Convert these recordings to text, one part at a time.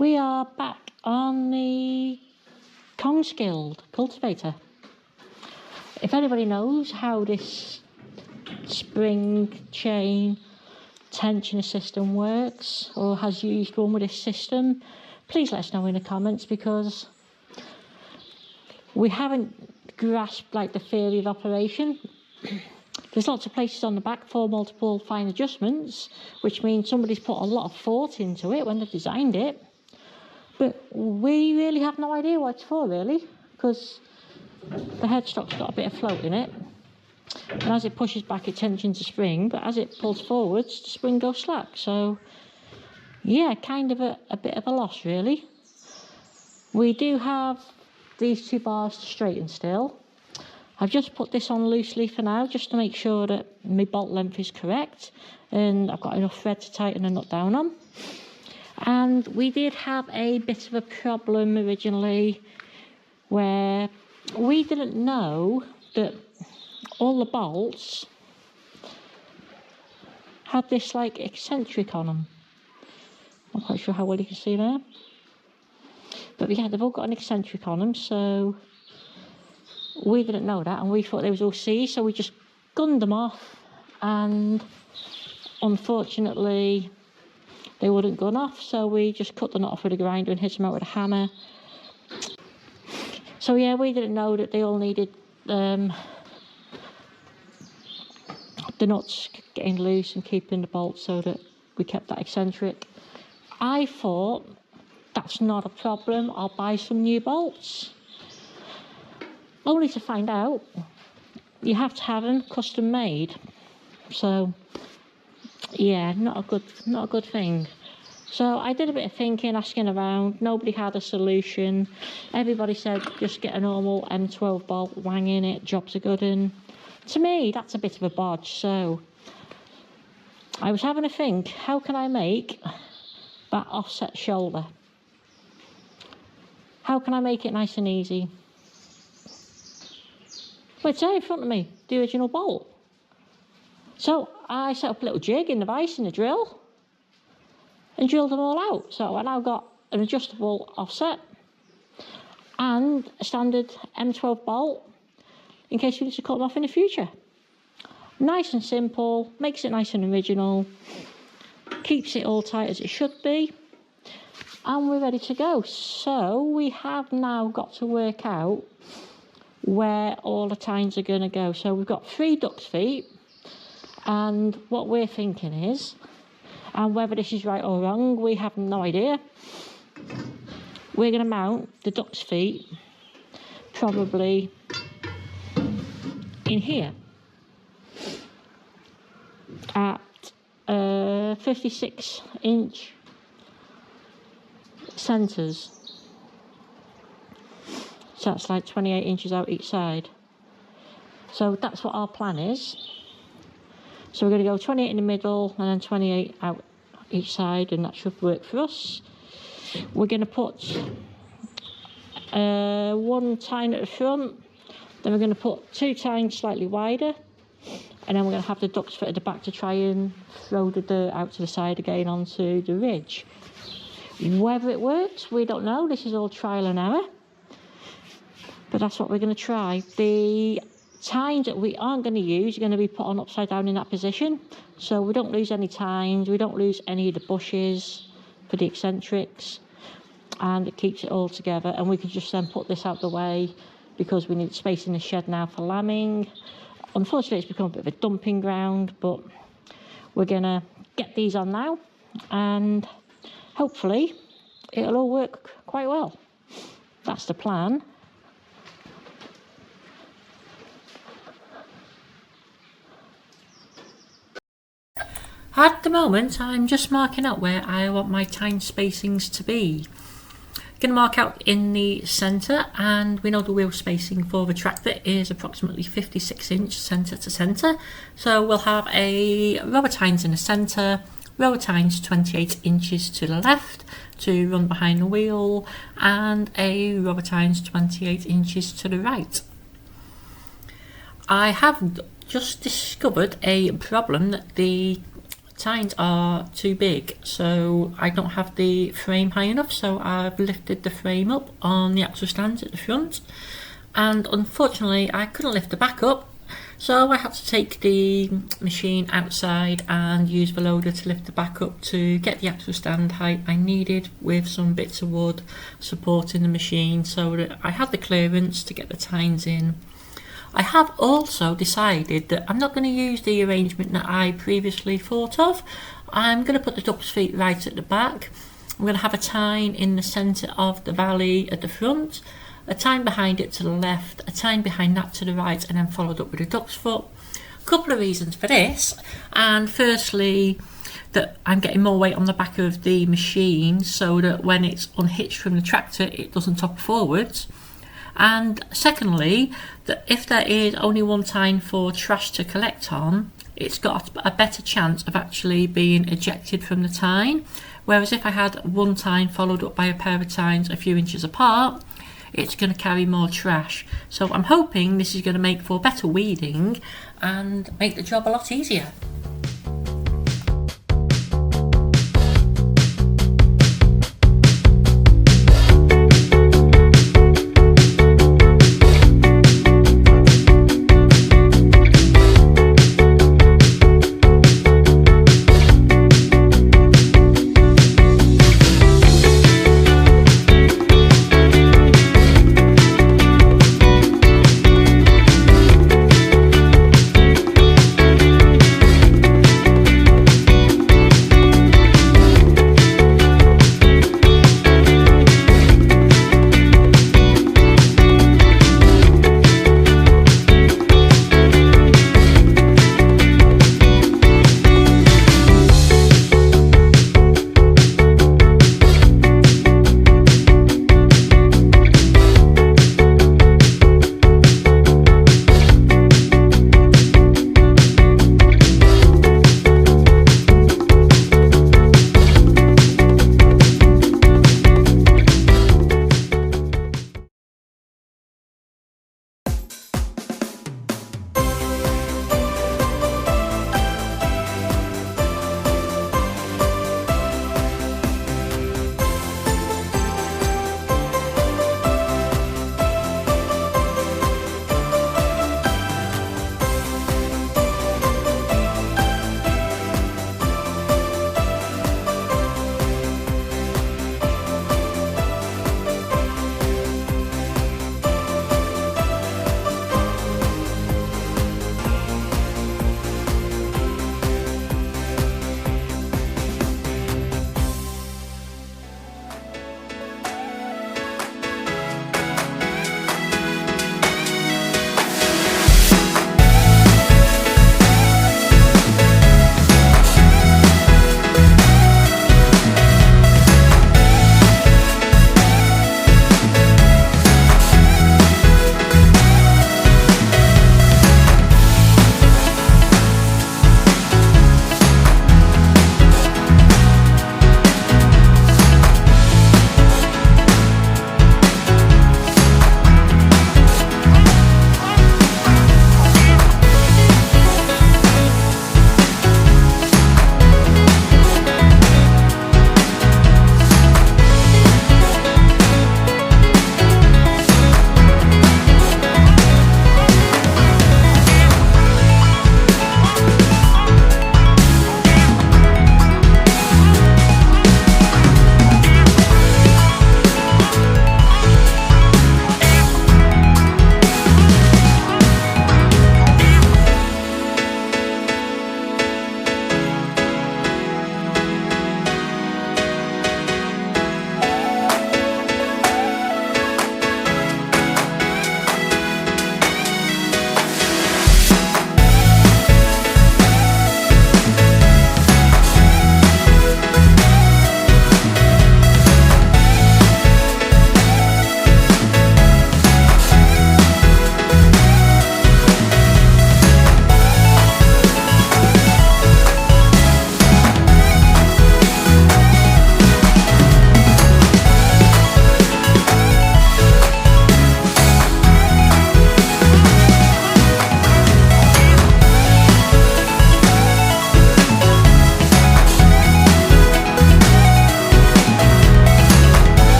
We are back on the Skilled Cultivator. If anybody knows how this spring chain tensioner system works or has used one with this system, please let us know in the comments, because we haven't grasped like the theory of operation. There's lots of places on the back for multiple fine adjustments, which means somebody's put a lot of thought into it when they designed it. But we really have no idea what it's for, really, because the headstock's got a bit of float in it. And as it pushes back, it tensions the spring, but as it pulls forwards, the spring goes slack. So, yeah, kind of a bit of a loss, really. We do have these two bars to straighten still. I've just put this on loosely for now, just to make sure that my bolt length is correct, and I've got enough thread to tighten the nut down on. And we did have a bit of a problem originally, where we didn't know that all the bolts had this like eccentric on them. I'm not quite sure how well you can see there, but yeah, they've all got an eccentric on them, so we didn't know that, and we thought they was all C, so we just gunned them off, and unfortunately they wouldn't gun off, so we just cut the nut off with a grinder and hit them out with a hammer. So yeah, we didn't know that they all needed the nuts getting loose and keeping the bolts, so that we kept that eccentric. I thought, that's not a problem, I'll buy some new bolts. Only to find out you have to have them custom made. So yeah, not a good thing. So I did a bit of thinking, asking around. Nobody had a solution. Everybody said just get a normal M12 bolt, wang in it, job's a good one. To me, that's a bit of a bodge. So I was having a think, how can I make that offset shoulder? How can I make it nice and easy? Well, it's there in front of me, the original bolt. So I set up a little jig in the vise and the drill and drilled them all out. So I now got an adjustable offset and a standard M12 bolt in case we need to cut them off in the future. Nice and simple, makes it nice and original, keeps it all tight as it should be, and we're ready to go. So we have now got to work out where all the tines are going to go. So we've got 3 duck's feet, and what we're thinking is, and whether this is right or wrong, we have no idea, we're going to mount the duck's feet probably in here at 56-inch centres. So that's like 28 inches out each side. So that's what our plan is. So we're going to go 28 in the middle and then 28 out each side, and that should work for us. We're going to put 1 tine at the front, then we're going to put 2 tines slightly wider, and then we're going to have the duck's foot at the back to try and throw the dirt out to the side again onto the ridge. Whether it works, we don't know. This is all trial and error. But that's what we're going to try. The tines that we aren't going to use are going to be put on upside down in that position. So we don't lose any tines, we don't lose any of the bushes for the eccentrics. And it keeps it all together. And we can just then put this out the way because we need space in the shed now for lambing. Unfortunately, it's become a bit of a dumping ground, but we're going to get these on now. And hopefully it'll all work quite well. That's the plan. At the moment, I'm just marking out where I want my tine spacings to be. Going to mark out in the centre, and we know the wheel spacing for the tractor is approximately 56 inch centre to centre. So we'll have a row of tines in the centre, row of tines 28 inches to the left to run behind the wheel, and a row of tines 28 inches to the right. I have just discovered a problem that the tines are too big, so I don't have the frame high enough, so I've lifted the frame up on the axle stands at the front, and unfortunately I couldn't lift the back up, so I had to take the machine outside and use the loader to lift the back up to get the axle stand height I needed, with some bits of wood supporting the machine so that I had the clearance to get the tines in. I have also decided that I'm not going to use the arrangement that I previously thought of. I'm going to put the duck's feet right at the back. I'm going to have a tine in the centre of the valley at the front, a tine behind it to the left, a tine behind that to the right, and then followed up with a duck's foot. A couple of reasons for this, and firstly, that I'm getting more weight on the back of the machine so that when it's unhitched from the tractor it doesn't topple forwards. And secondly, that if there is only one tine for trash to collect on, it's got a better chance of actually being ejected from the tine. Whereas if I had one tine followed up by a pair of tines a few inches apart, it's going to carry more trash. So I'm hoping this is going to make for better weeding and make the job a lot easier.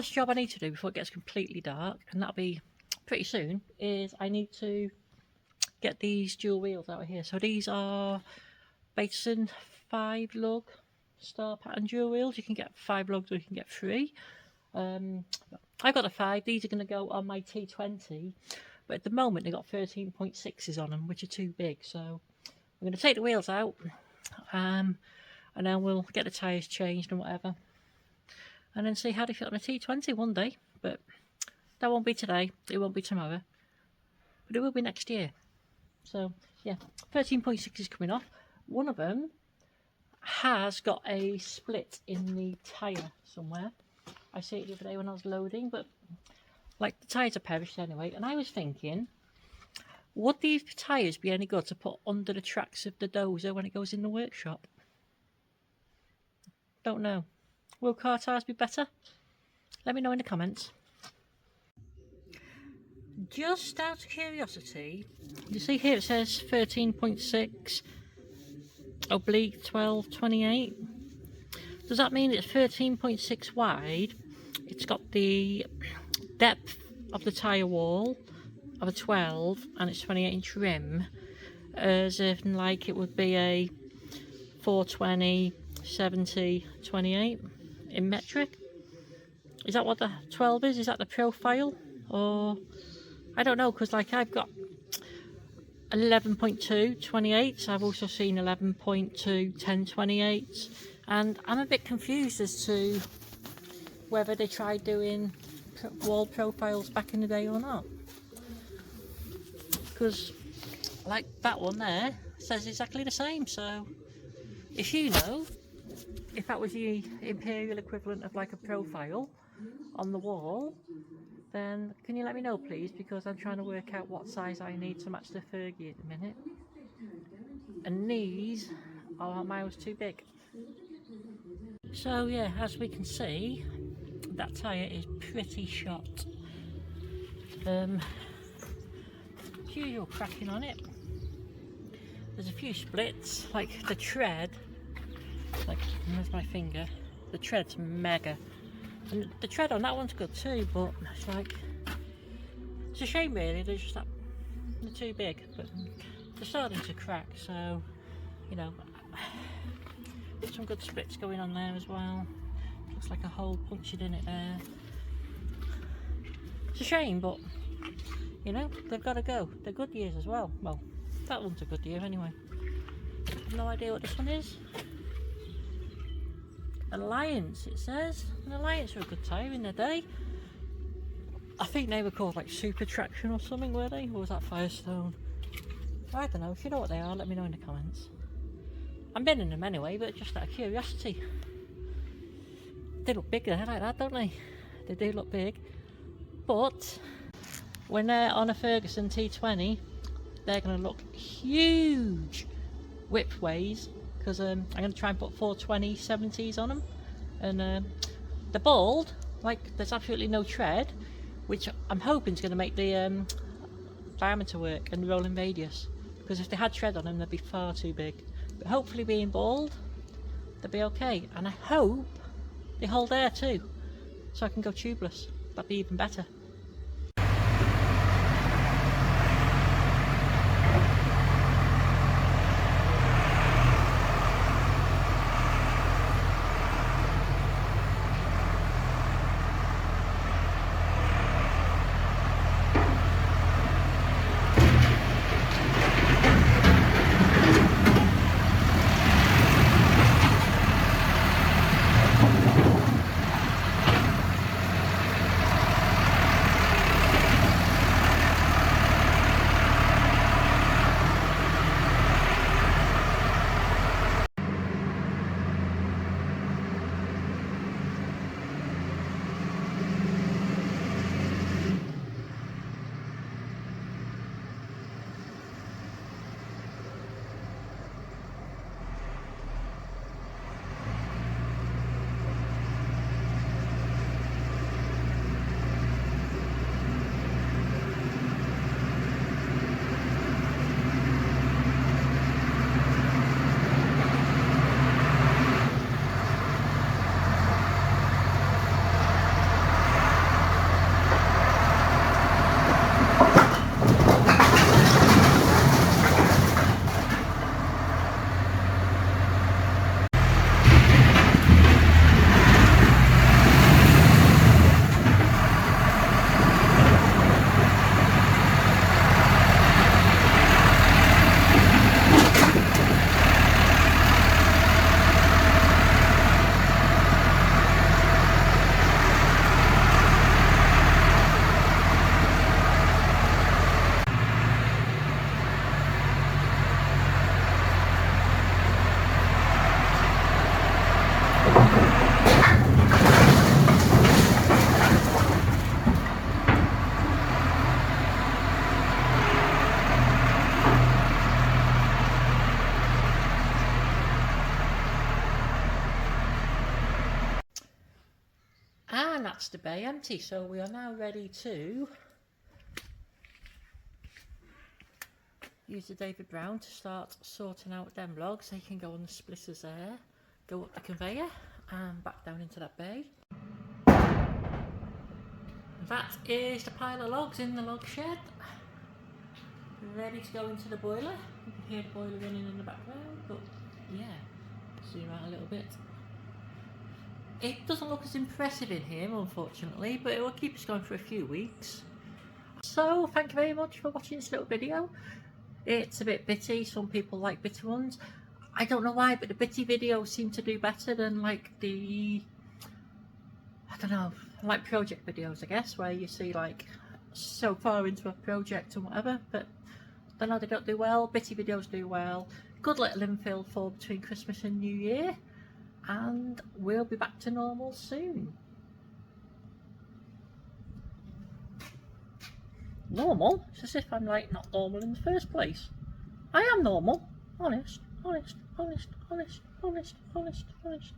last job I need to do before it gets completely dark, and that'll be pretty soon, is I need to get these dual wheels out of here. So these are Bateson 5 lug star pattern dual wheels. You can get 5 lugs or you can get 3. I've got a 5. These are going to go on my T20, but at the moment they've got 13.6s on them, which are too big. So I'm going to take the wheels out, and then we'll get the tyres changed and whatever, and then see how they fit on a T20 one day. But that won't be today, it won't be tomorrow, but it will be next year. So yeah, 13.6 is coming off. One of them has got a split in the tyre somewhere. I see it the other day when I was loading, but like the tyres are perished anyway. And I was thinking, would these tyres be any good to put under the tracks of the dozer when it goes in the workshop? Don't know. Will car tyres be better? Let me know in the comments. Just out of curiosity, you see here it says 13.6 oblique 1228. Does that mean it's 13.6 wide? It's got the depth of the tyre wall of a 12 and it's 28-inch rim, as if like it would be a 420, 70, 28 in metric. Is that what the 12 is? Is that the profile? Or I don't know, because like I've got 11.2 28s. I've also seen 11.2 1028s, and I'm a bit confused as to whether they tried doing wall profiles back in the day or not, because like that one there says exactly the same. So if you know if that was the imperial equivalent of like a profile on the wall, then can you let me know please, because I'm trying to work out what size I need to match the Fergie at the minute, and these are miles too big. So yeah, as we can see, that tyre is pretty shot. Usual cracking on it. There's a few splits, like the tread, like where's my finger, the tread's mega. And the tread on that one's good too, but it's like, it's a shame really, they're just that, they're too big, but they're starting to crack. So, you know, some good splits going on there as well. Looks like a hole punctured in it there. It's a shame, but you know, they've got to go. They're good years as well. Well, that one's a good year anyway. No idea what this one is. Alliance, it says. An Alliance are a good tyre in their day. I think they were called like Super Traction or something, were they? Or was that Firestone? I don't know. If you know what they are, let me know in the comments. I'm binning them anyway, but just out of curiosity. They look big there like that, don't they? They do look big. But when they're on a Ferguson T20, they're going to look huge width ways, because I'm going to try and put 420 70s on them, and they're bald, like there's absolutely no tread, which I'm hoping is going to make the diameter work and the rolling radius, because if they had tread on them they'd be far too big. But hopefully being bald they'll be okay, and I hope they hold air too, so I can go tubeless. That'd be even better. And that's the bay empty, so we are now ready to use the David Brown to start sorting out them logs. They can go on the splitters there, go up the conveyor and back down into that bay. That is the pile of logs in the log shed, ready to go into the boiler. You can hear the boiler running in the background, but yeah, zoom out a little bit. It doesn't look as impressive in here, unfortunately, but it will keep us going for a few weeks. So thank you very much for watching this little video. It's a bit bitty. Some people like bitter ones. I don't know why, but the bitty videos seem to do better than like the, I don't know, like project videos, I guess, where you see like so far into a project and whatever, but I don't know, they don't do well. Bitty videos do well. Good little infill for between Christmas and New Year, and we'll be back to normal soon. Normal? It's as if I'm like not normal in the first place. I am normal. Honest, honest, honest, honest, honest, honest, honest.